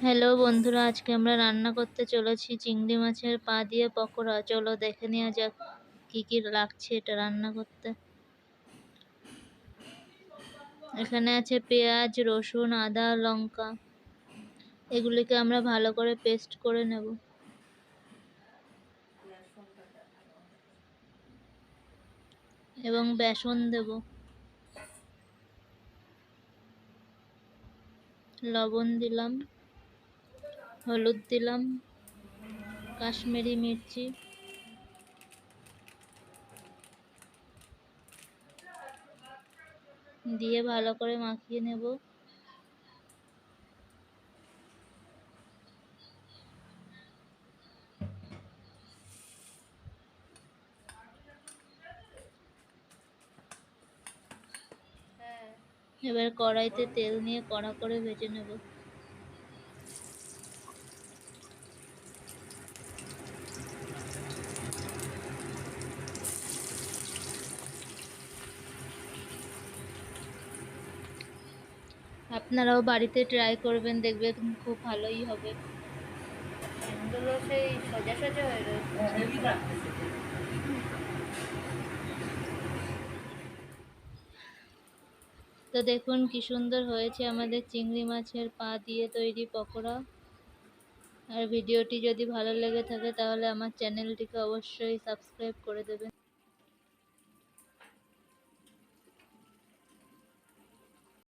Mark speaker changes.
Speaker 1: Hello বন্ধুরা, আজকে আমরা রান্না করতে চলেছি চিংড়ি মাছের পা দিয়ে পকোড়া। চলো দেখে নেওয়া যাক কি কি লাগছে এটা রান্না করতে। এখানে আছে পেঁয়াজ, রসুন, আদা, লঙ্কা। এগুলিকে আমরা ভালো করে পেস্ট করে নেব এবং বেসন দেব, লবণ দিলাম, হলুদ দিলাম, কাশ্মীরি মির্চি, দিয়ে ভালো করে মাখিয়ে নেব। এবার কড়াইতে তেল নিয়ে কড়া করে ভেজে নেব। আপনারাও বাড়িতে ট্রাই করবেন, দেখবেন খুব ভালোই হবে। এগুলো সেই সোজা সোজা হয়ে রয়েছে। তো দেখুন কি সুন্দর হয়েছে আমাদের চিংড়ি মাছের পা দিয়ে তৈরি পকোড়া। আর ভিডিওটি যদি ভালো লেগে থাকে তাহলে আমার চ্যানেলটিকে অবশ্যই সাবস্ক্রাইব করে দেবেন।